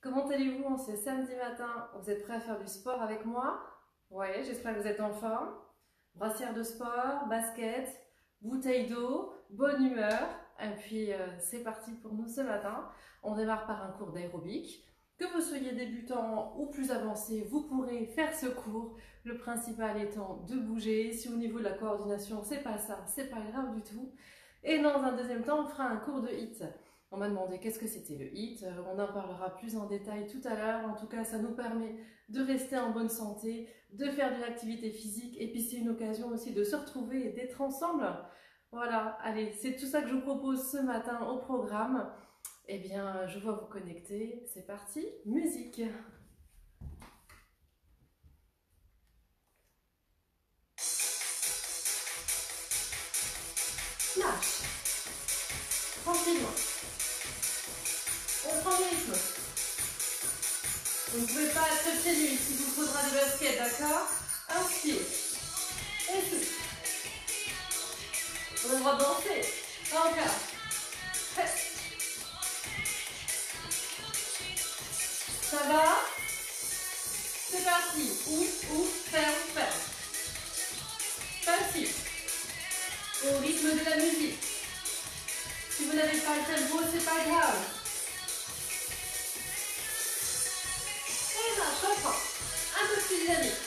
Comment allez-vous en ce samedi matin? Vous êtes prêts à faire du sport avec moi? Ouais, j'espère que vous êtes en forme. Brassière de sport, basket, bouteille d'eau, bonne humeur. Et puis c'est parti pour nous ce matin. On démarre par un cours d'aérobic. Que vous soyez débutant ou plus avancé, vous pourrez faire ce cours. Le principal étant de bouger. Si au niveau de la coordination, c'est pas ça, c'est pas grave du tout. Et dans un deuxième temps, on fera un cours de HIIT. On m'a demandé qu'est-ce que c'était le HIIT. On en parlera plus en détail tout à l'heure. En tout cas, ça nous permet de rester en bonne santé, de faire de l'activité physique. Et puis, c'est une occasion aussi de se retrouver et d'être ensemble. Voilà, allez, c'est tout ça que je vous propose ce matin au programme. Eh bien, je vais vous connecter. C'est parti, musique. Marche. Tranquillement. On prend le rythme. Vous ne pouvez pas être pieds nus, il vous faudra des baskets, d'accord? Inspire. Et souffle. On va danser. Encore. Ça va? C'est parti. Ouvre, ferme, ferme. Passif. Au rythme de la musique. Si vous n'avez pas le tempo, c'est pas grave. Et là, je reprends. Un peu plus dynamique.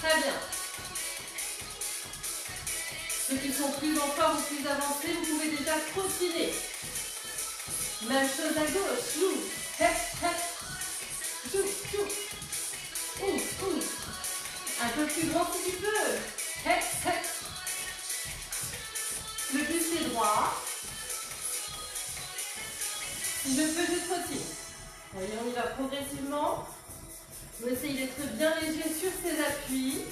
Très bien. Ceux qui sont plus en forme ou plus avancés, vous pouvez déjà continuer. Même chose à gauche. Joue. Hep, hep. Joue, joue. Ouvre. Un peu plus grand si tu peux. Hep, hep. Le buste est droit. Si je peux, je trottine. Voyez, on y va progressivement. On essaye d'être bien léger sur ses appuis.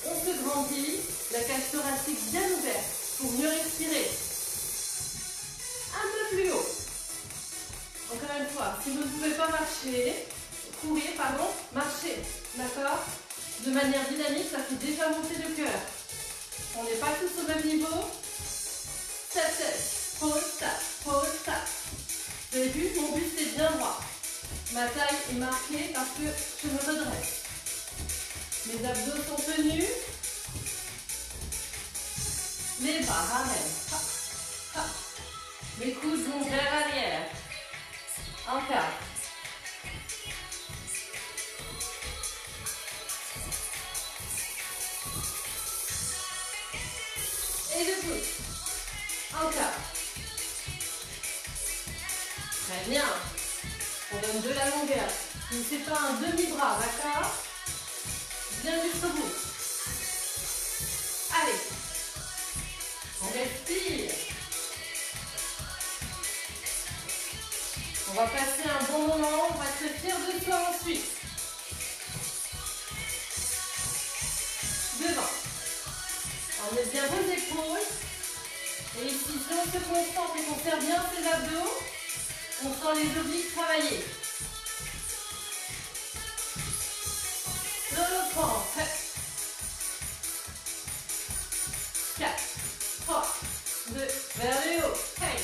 On se grandit. La cage thoracique bien ouverte pour mieux respirer. Un peu plus haut. Encore une fois, si vous ne pouvez pas marcher. D'accord? De manière dynamique, ça fait déjà monter le cœur. On n'est pas tous au même niveau. Tap, pause, tap. Vous avez vu, mon buste est bien droit. Ma taille est marquée parce que je me redresse. Mes abdos sont tenus. Les bras ramènent. Les coudes vont vers l'arrière. Encore. Et je pousse. Encore. Très bien. On donne de la longueur. Ne fais pas un demi-bras, d'accord? Bien jusqu'au bout. Allez. On respire. On va passer un bon moment. On va se fier de soi ensuite. Devant. On met bien vos épaules. Et ici, si on se concentre et qu'on serre bien ses abdos, on sent les obliques travailler. Je reprends. 4, 3, 2, vers le haut. Hey.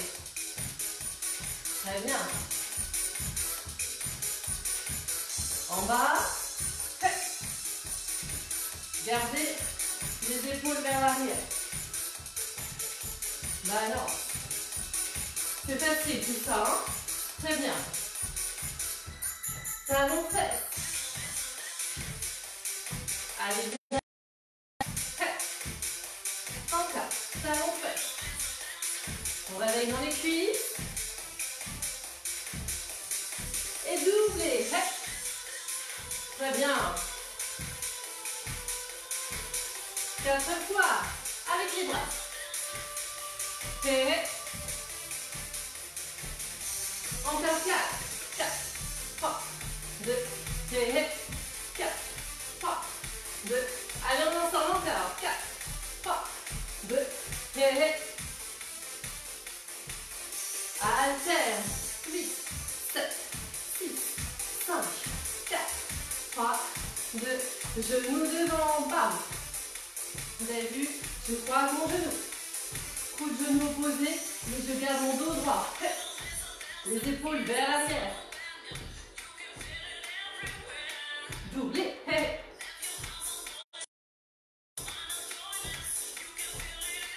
Très bien. En bas. Hey. Gardez les épaules vers l'arrière. Balance. C'est facile tout ça, hein? Très bien. Talon fesse. Allez, bien. Encore. Talon fesse. On réveille dans les cuisses. Et doublez. Très bien. 4 fois. Avec les bras. Et encore 4, 3, 2, 4, 3, 2. Allez, on en sort encore. 4, 3, 2, alterne. 8, 7, 6, 5, 4, 3, 2. Genou devant, bam. Vous avez vu, je croise mon genou. Coup de genou opposé, mais je garde mon dos droit. Les épaules vers l'arrière. Doublé. Hey.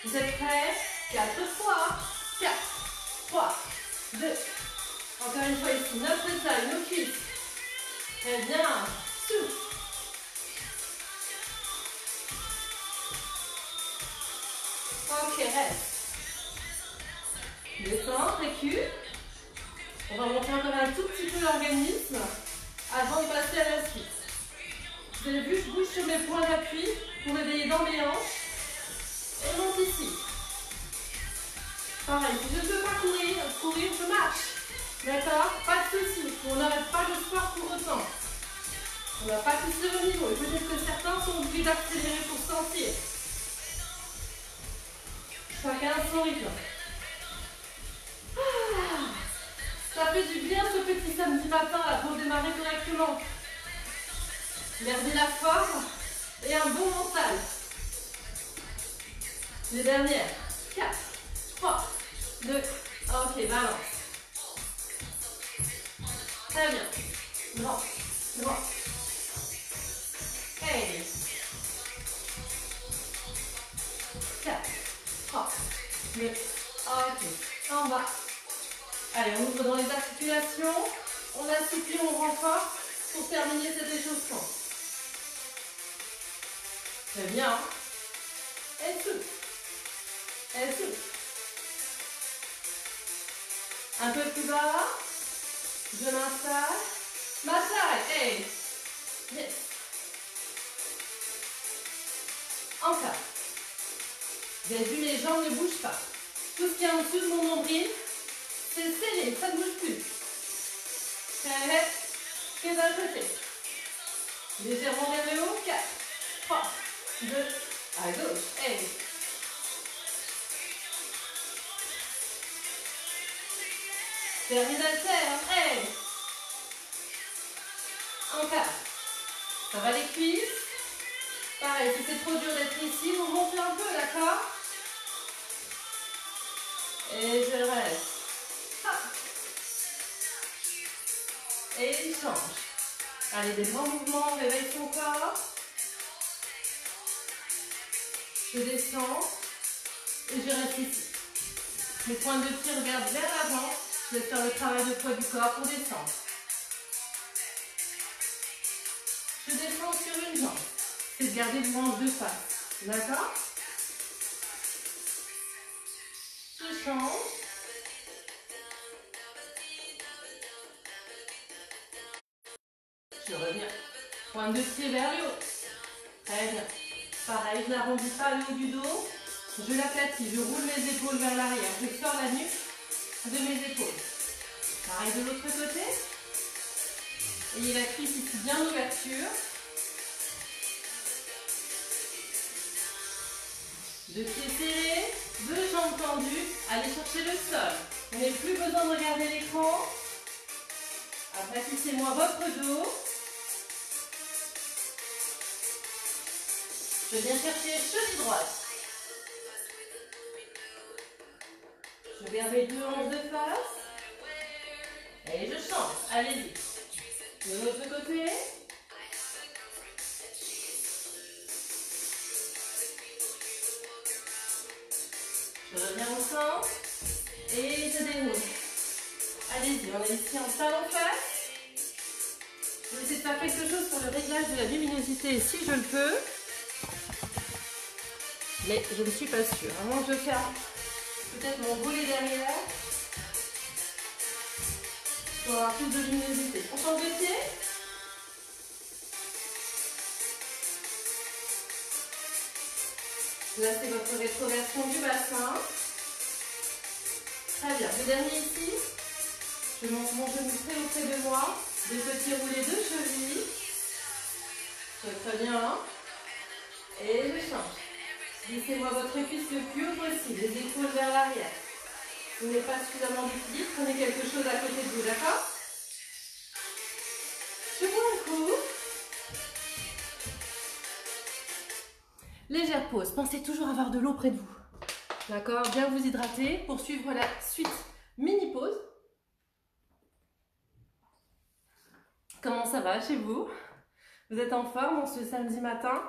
Vous êtes prêts? 4 fois. 4, 3, 2. Encore une fois ici, notre taille, nos cuisses. Très bien. Souffle. Ok, reste. Descends, récup. On va monter encore un tout petit peu l'organisme avant de passer à la suite. Vous avez vu, je bouge sur mes points d'appui pour réveiller dans mes hanches. Et monte ici. Pareil, si je ne peux pas courir, je marche. D'accord? Pas de soucis. On n'arrête pas le sport pour autant. On n'a pas tous le même niveau. Et peut-être que certains sont obligés d'accélérer pour sentir. Chacun son rythme. Ça fait du bien ce petit samedi matin là, pour démarrer correctement. Gardez la forme et un bon mental. Les dernières. 4, 3, 2. Ok, balance. Très bien. Grand, grand. Hey. 4, 3, 2. Ok. En bas. Allez, on ouvre dans les articulations. On assouplit, on renforce pour terminer cet échauffement. Très bien. Et souffle. Et souffle. Un peu plus bas. Je m'installe. Massage. Hey. Yes. Encore. Vous avez vu, les jambes ne bougent pas. Tout ce qui est en dessous de mon nombril, c'est scellé, ça ne bouge plus. Et d'un côté. Légèrement vers le haut. 4, 3, 2, à gauche. Hey. Terminateur. Hey. Encore. Ça va les cuisses. Pareil, si c'est trop dur d'être ici, vous montez un peu, d'accord? Et je reste. Hop. Et il change. Allez, des grands mouvements, réveille ton corps. Je descends. Et je reste ici. Mes pointes de pied regardent vers l'avant. Je vais faire le travail de poids du corps pour descendre. Je descends sur une jambe. C'est de garder le hanche de face. D'accord? Je change. Je reviens. Pointe de pied vers le haut. Très bien. Pareil, je n'arrondis pas le haut du dos. Je l'aplatis. Je roule mes épaules vers l'arrière. Je sors la nuque de mes épaules. Pareil de l'autre côté. Ayez la cuisse ici bien d'ouverture. Deux pieds serrés, deux jambes tendues. Allez chercher le sol. Vous n'avez plus besoin de regarder l'écran. Aplatissez-moi votre dos. Je viens chercher cheville droite. Je garde mes deux hanches de face. Et je change. Allez-y. De l'autre côté. Je reviens au centre. Et je déroule. Allez-y, on est ici en talon face. Je vais essayer de faire quelque chose pour le réglage de la luminosité si je le peux. Mais je ne suis pas sûre. À moins que je ferme peut-être mon volet derrière. Pour avoir plus de luminosité. On change de pied. Là, c'est votre rétroversion du bassin. Très bien. Le dernier ici. Je monte mon genou très auprès de moi. Des petits roulés de cheville. Très bien. Et je change. Glissez-moi votre cuisse le plus haut possible. Les épaules vers l'arrière. Vous n'êtes pas suffisamment d'équilibre. Prenez quelque chose à côté de vous, d'accord? Je bois un coup. Légère pause. Pensez toujours avoir de l'eau près de vous. D'accord? Bien vous hydrater pour suivre la suite. Mini pause. ça va chez vous? Vous êtes en forme ce samedi matin?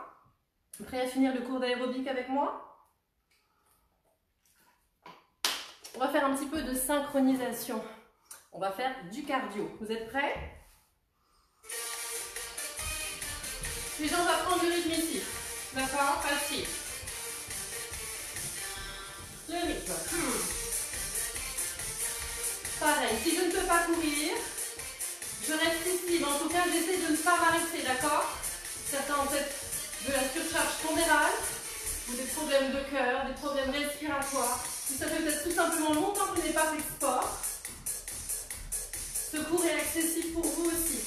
Prêt à finir le cours d'aérobic avec moi? On va faire un petit peu de synchronisation. On va faire du cardio. Vous êtes prêts? Les gens vont prendre du rythme ici. D'accord? Facile. Le rythme. Pareil, si je ne peux pas courir, je reste ici, mais en tout cas, j'essaie de ne pas m'arrêter, d'accord? Certains ont peut-être de la surcharge pondérale, ou des problèmes de cœur, des problèmes respiratoires. Si ça fait peut-être tout simplement longtemps que vous n'avez pas fait de sport, ce cours est accessible pour vous aussi.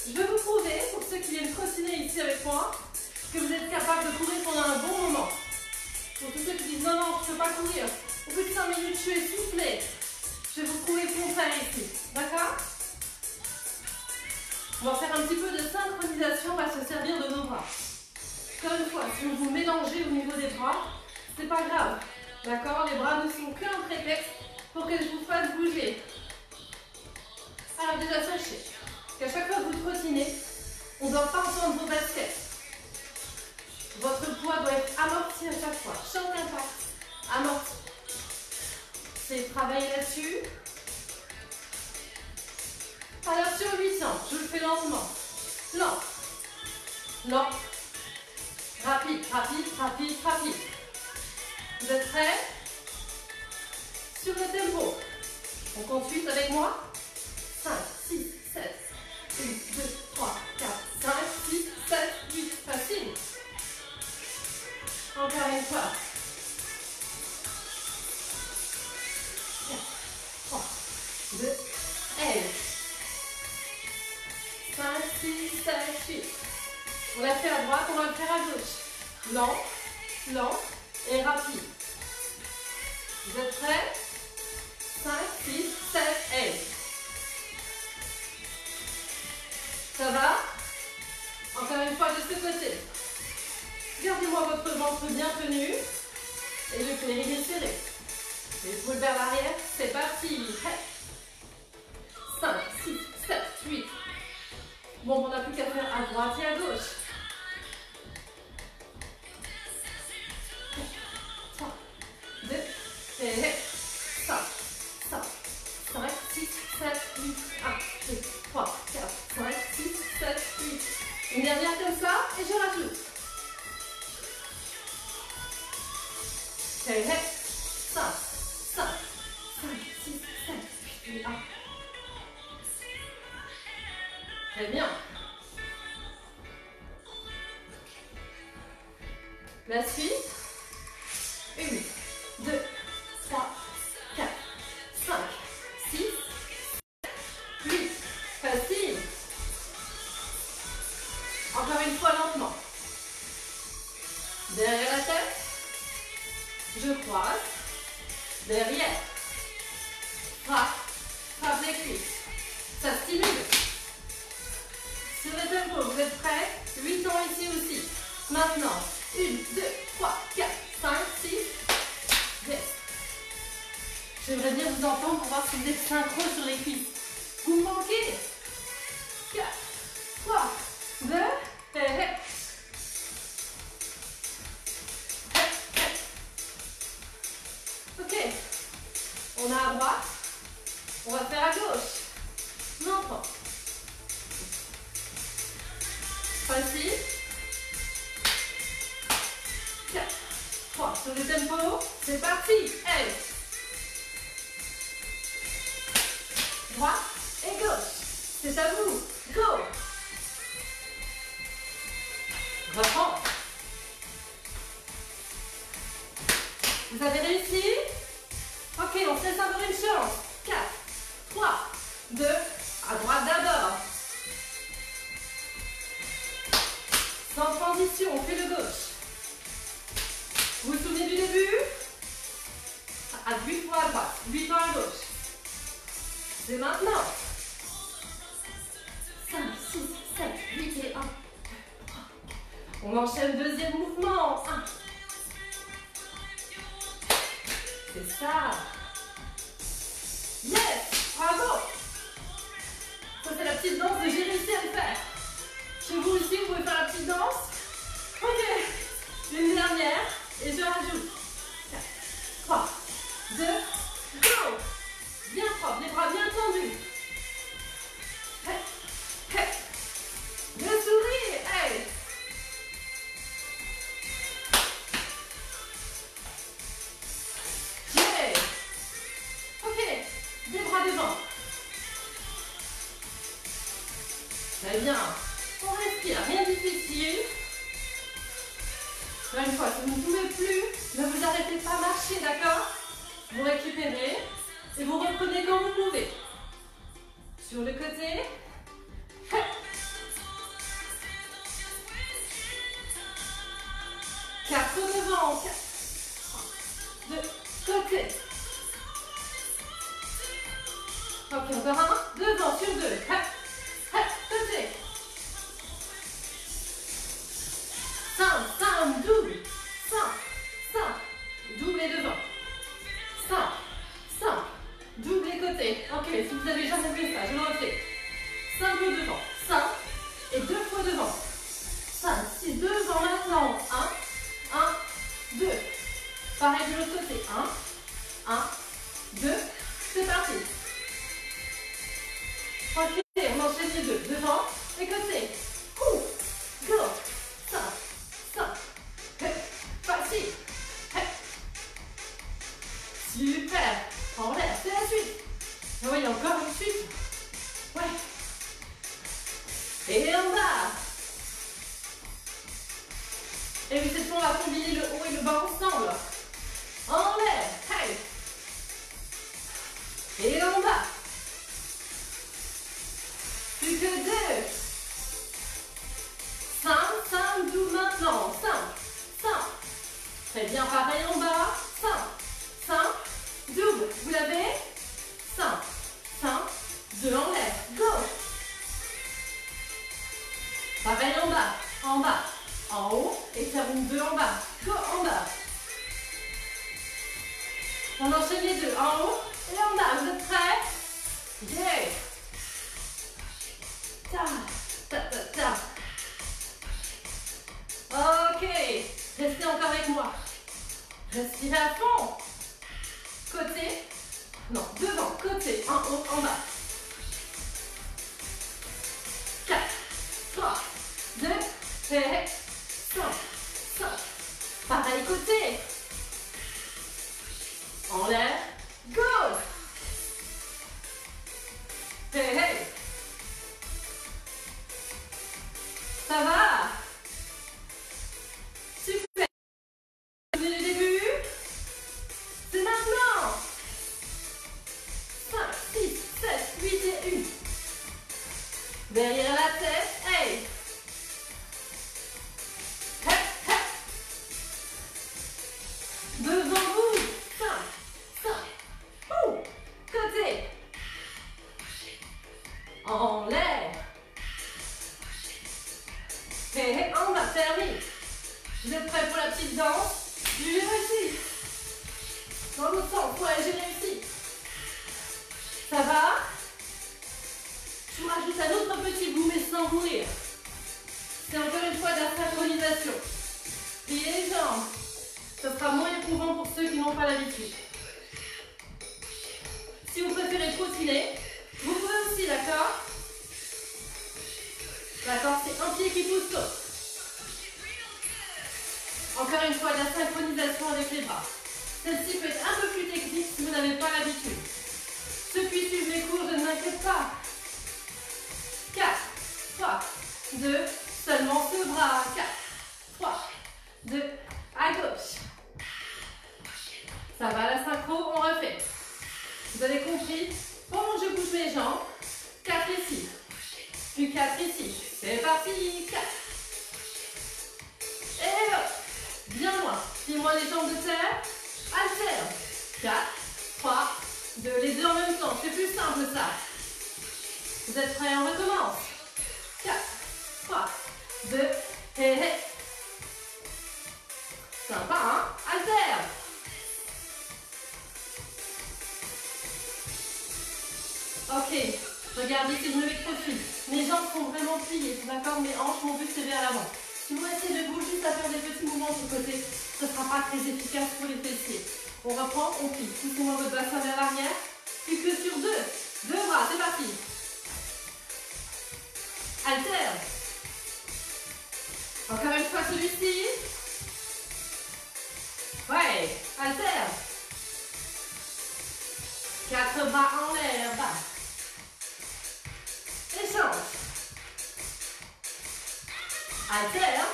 Je vais vous prouver, pour ceux qui viennent trottiner ici avec moi, que vous êtes capable de courir pendant un bon moment. Pour tous ceux qui disent non, non, je ne peux pas courir. Au bout de 5 minutes, je suis essoufflée. Je vais vous prouver le contraire ici. D'accord? On va faire un petit peu de synchronisation. On va se servir de nos bras. Encore une fois, si vous vous mélangez au niveau des bras, c'est pas grave. D'accord? Les bras ne sont qu'un prétexte pour que je vous fasse bouger. Alors déjà, sachez qu'à chaque fois que vous trottinez, on ne doit pas entendre vos baskets. Votre poids doit être amorti à chaque fois. Chaque impact, amorti. C'est travailler là-dessus. Alors sur 800, je le fais lentement. Lent. Lent. Rapide, rapide, rapide, rapide. Vous êtes prêts? Sur le tempo. On compte 8 avec moi. 5, 6, 7. 1, 2, 3, 4, 5, 6, 7, 8. Facile. Encore une fois. 4, 3, 2, 1. 5, 6, 7, 8. On l'a fait à droite, on va le faire à gauche. Lent, lent et rapide. Vous êtes prêts? 5, 6, 7, 8. Ça va? Encore une fois de ce côté. Gardez-moi votre ventre bien tenu et le périnée serré. Les épaules vers l'arrière, c'est parti. 5, 6, 7, 8. Bon, on n'a plus qu'à faire à droite et à gauche. 3, 2, et 5, 5, 5, 6, 7, 8. 1, 2, 3, 4, 5, 6, 7, 8. Une dernière comme ça et je rajoute. Hey, hey. 5, 5, 5, 6, 7, 8 et 1. Très bien. La suite. 1, 2, 3, 4, 5, 6, 8. Facile. Encore une fois lentement. Derrière la tête. Je croise. Derrière. Frappe. Frappe les cuisses. Ça stimule. Sur le tempo, vous êtes prêts? 8 ans ici aussi. Maintenant, 1, 2, 3, 4, 5, 6. Yes. J'aimerais bien vous entendre pour voir si vous êtes synchro sur les cuisses. Vous me manquez. 4, 3, 2, et ok. On a à droite. On va faire à gauche. Maintenant. Facile. 4, 3, sur le tempo, c'est parti. Allez. Droite et gauche. C'est à vous. Go. Reprends. Vous avez réussi? Ok, on se laisse avoir une chance. 4, 3, 2, à droite d'abord. Sans transition, on fait le gauche. Vous vous souvenez du début? À 8 fois à droite, 8 fois à gauche. C'est maintenant. 5, 6, 7, 8 et 1. On enchaîne deuxième mouvement. 1. C'est ça. Yes, bravo. Ça, c'est la petite danse de j'ai réussi à le faire. Chez vous aussi, vous pouvez faire la petite danse. Ok. Une dernière. Et je rajoute. 4, 3, 2, go. Bien propre, les bras bien tendus. Le sourire. Hey. Yeah. Ok. Des bras devant. Très bien. On respire, rien de difficile. Encore une fois, si vous ne pouvez plus, ne vous arrêtez pas à marcher, d'accord? Vous récupérez et vous reprenez quand vous pouvez. Sur le côté. 4 devant. 4, 2, côté. Ok, encore un. Devant sur 2. Côté. 5, double. 5, double et devant. 5, double et côté. Ok, si vous avez jamais fait ça, je le refais. 5 devant. 5 et 2 fois devant. 5, 6, devant maintenant. 1, 2. Pareil de l'autre côté. 1, 2. C'est parti. Ok, on enchaîne les deux. Devant et côté. Go. 5. Facile. Super. En l'air, c'est la suite. Ah oui, encore une suite. Ouais. Et en bas. Et puis cette fois, on va combiner le haut et le bas ensemble. En l'air. Hey. Et en bas. Plus que 2. 5, double maintenant. 5. Très bien, pareil en bas. 5, double. Vous l'avez? 5, 2 en l'air. Go. Pareil en bas, en haut. Et termine 2 en bas. Go en bas. On enchaîne les deux. En haut et en bas. Vous êtes prêts? Yeah. Ta. Ok, restez encore avec moi. Respirez à fond. Côté, non, devant, côté, en haut, en bas. 4, 3, 2, et 5. Pareil côté. En l'air, go. Hey. Ça va? Super. Vous avez le début? C'est maintenant. 5, 6, 7, 8 et 1. Derrière la tête. Hey. Devant vous. 5. Côté. En l'air. Et en bas, termine. Vous êtes prêts pour la petite danse? J'ai réussi. Dans l'autre sens, ouais, j'ai réussi. Ça va? Je vous rajoute un autre petit bout, mais sans mourir. C'est encore une fois de la synchronisation. Pliez les jambes. Ce sera moins éprouvant pour ceux qui n'ont pas l'habitude. Si vous préférez trottiner, vous pouvez aussi, d'accord? D'accord, c'est un pied qui pousse l'autre. Encore une fois, de la synchronisation avec les bras. Celle-ci peut être un peu plus technique si vous n'avez pas l'habitude. Ceux qui suivent les cours, je ne m'inquiète pas. 4, 3, 2, seulement ce bras. 4, 3, 2, à gauche. Ça va, la synchro, on refait. Vous avez compris? Comment je bouge mes jambes? 4 ici. Puis 4 ici. C'est parti. 4. Et hop. Bien loin. Plie-moi les jambes de terre. Alterne. 4, 3, 2. Les deux en même temps. C'est plus simple ça. Vous êtes prêts? On recommence. 4, 3, 2. Et sympa, hein? Alterne. Ok. Regardez si je me rétrécis. Mes jambes sont vraiment pliées, d'accord? Mes hanches, mon but c'est vers l'avant. Si vous restez debout, juste à faire des petits mouvements de côté, ce ne sera pas très efficace pour les fessiers. On reprend, on plie. Poussez-moi votre bassin vers l'arrière. Plus que sur deux. Deux bras, c'est parti. Alterne. Encore une fois celui-ci. Ouais, alterne. 4 bras en l'air, bas. Échange. Alterne.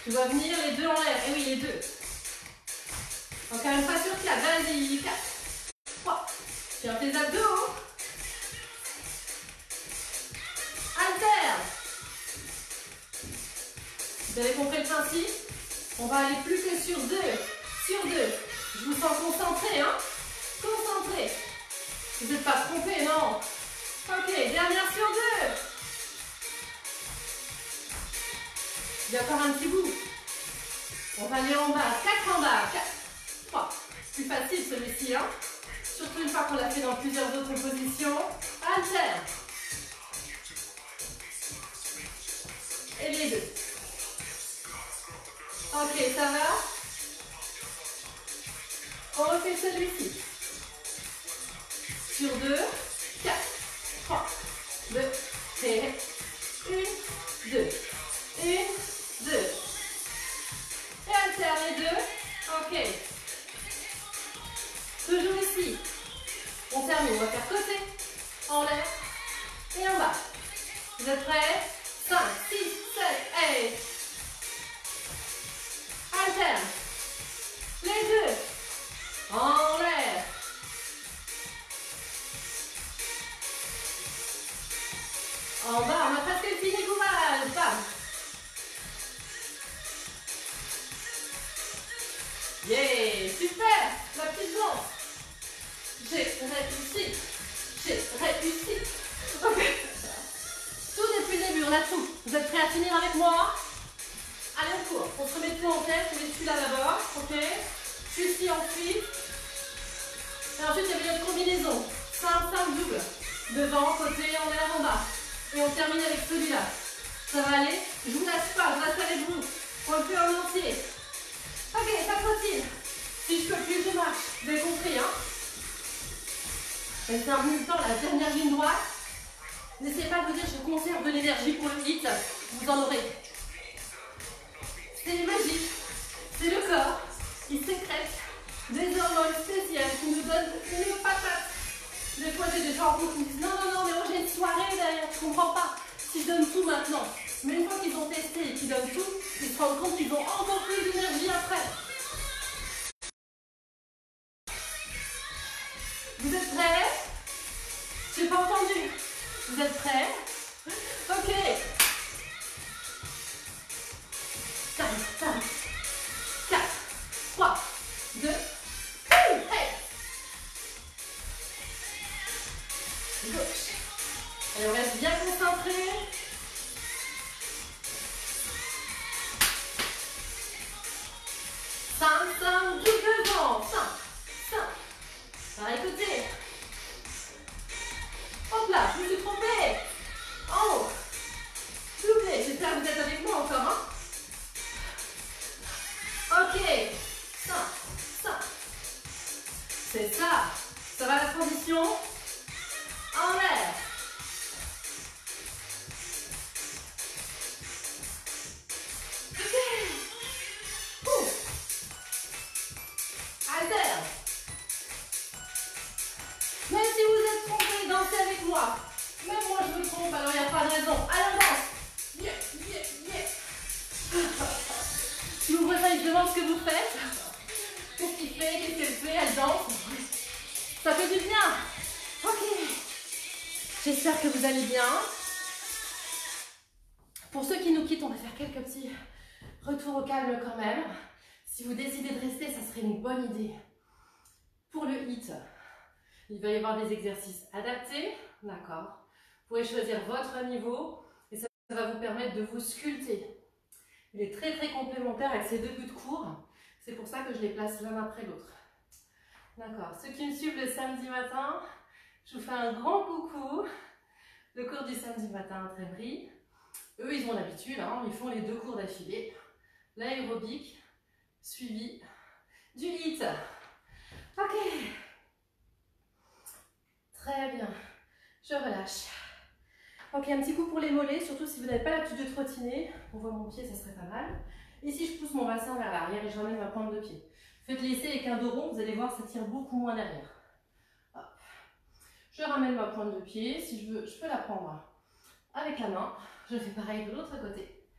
Tu vas venir les deux en l'air. Et oui, les deux. Encore une fois sur 4. Vas-y. 4, 3. Tiens tes abdos. Alterne. Vous avez compris le principe? On va aller plus que sur 2. Sur 2. Je vous sens concentré, hein? Concentré. Vous n'êtes pas trompé, non? Ok, dernière sur 2. Il y a encore un petit bout. On va aller en bas. 4 en bas. 4, 3. Plus facile celui-ci, hein? Surtout une fois qu'on l'a fait dans plusieurs autres positions. Alterne. Et les deux. Ok, ça va? On refait celui-ci. Sur 2, 4, 3, 2, et 1, 2, 1, 2. Et alterne les deux. Ok. Toujours ici. On termine. On va faire côté, en l'air et en bas. Vous êtes prêts? 5, 6, 7, et alterne. Les deux. En l'air. En bas, on a presque fini, courage. Bam. Yeah, super. La petite danse. J'ai réussi. J'ai réussi. Ok. Tout depuis le début, on a tout. Vous êtes prêts à finir avec moi? Allez, on court. On se remet tout en tête. Je mets celui-là d'abord. Ok. Celui-ci ensuite. Et ensuite, il y avait notre combinaison. 5 double. Devant, côté, en l'air, en bas. Et on termine avec celui-là. Ça va aller? Je vous lâche pas, je reste avec vous. On le fait en entier. Ok, ça continue. Si je peux plus, je marche. Vous avez compris, hein? Restez un peu de temps, la dernière ligne droite. N'essayez pas de vous dire je conserve de l'énergie pour le hit. Vous en aurez. C'est magique. C'est le corps. Il sécrète des hormones spéciales qui nous donnent une patate. Des fois, j'ai des gens en cours qui me disent non, non, non, mais moi j'ai une soirée derrière, je comprends pas. Si je donne tout maintenant. Mais une fois qu'ils ont testé et qu'ils donnent tout, ils se rendent compte qu'ils ont encore plus d'énergie après. Vous êtes prêts? J'ai pas entendu. Vous êtes prêts? Ok. 5, 4, 3, 2, 1. Hey! Gauche. Allez, on reste bien concentré. 5, tout devant. 5. Pareil côté. Hop là, je me suis trompée. En haut. Doublé. J'espère que vous êtes avec moi encore, hein? Ok. 5. C'est ça. Ça va la transition? En l'air. Ok. Alterne. Même si vous êtes trompé, dansez avec moi. Même moi je me trompe, alors il n'y a pas de raison. Allez, on danse. Yeah. Si vous voyez, je demande ce que vous faites. Qu'est-ce qu'il fait? Qu'est-ce qu'elle fait? Elle danse. Ça fait du bien. Ok. J'espère que vous allez bien. Pour ceux qui nous quittent, on va faire quelques petits retours au calme quand même. Si vous décidez de rester, ça serait une bonne idée. Pour le HIIT, il va y avoir des exercices adaptés, d'accord? Vous pouvez choisir votre niveau et ça va vous permettre de vous sculpter. Il est très complémentaire avec ces deux bouts de cours. C'est pour ça que je les place l'un après l'autre. D'accord. Ceux qui me suivent le samedi matin, Je vous fais un grand coucou. Le cours du samedi matin à Trémery. Eux, ils ont l'habitude, hein, ils font les 2 cours d'affilée. L'aérobic, suivi du HIIT. Ok. Très bien. Je relâche. Ok, un petit coup pour les mollets, surtout si vous n'avez pas l'habitude de trottiner. On voit mon pied, ça serait pas mal. Et si je pousse mon bassin vers l'arrière et je ramène ma pointe de pied. Faites-le essayer avec un dos rond, vous allez voir, ça tire beaucoup moins derrière. Hop. Je ramène ma pointe de pied. Si je veux, je peux la prendre avec la main. Je fais pareil de l'autre côté.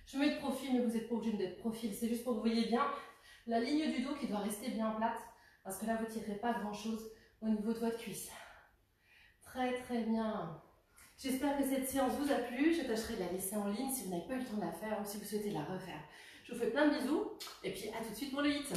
Je mets de profil, mais vous n'êtes pas obligé d'être de profil. C'est juste pour que vous voyez bien la ligne du dos qui doit rester bien plate. Parce que là, vous ne tirerez pas grand-chose au niveau de votre cuisse. Très très bien. J'espère que cette séance vous a plu. Je tâcherai de la laisser en ligne si vous n'avez pas eu le temps de la faire ou si vous souhaitez la refaire. Je vous fais plein de bisous et puis à tout de suite pour le HIIT.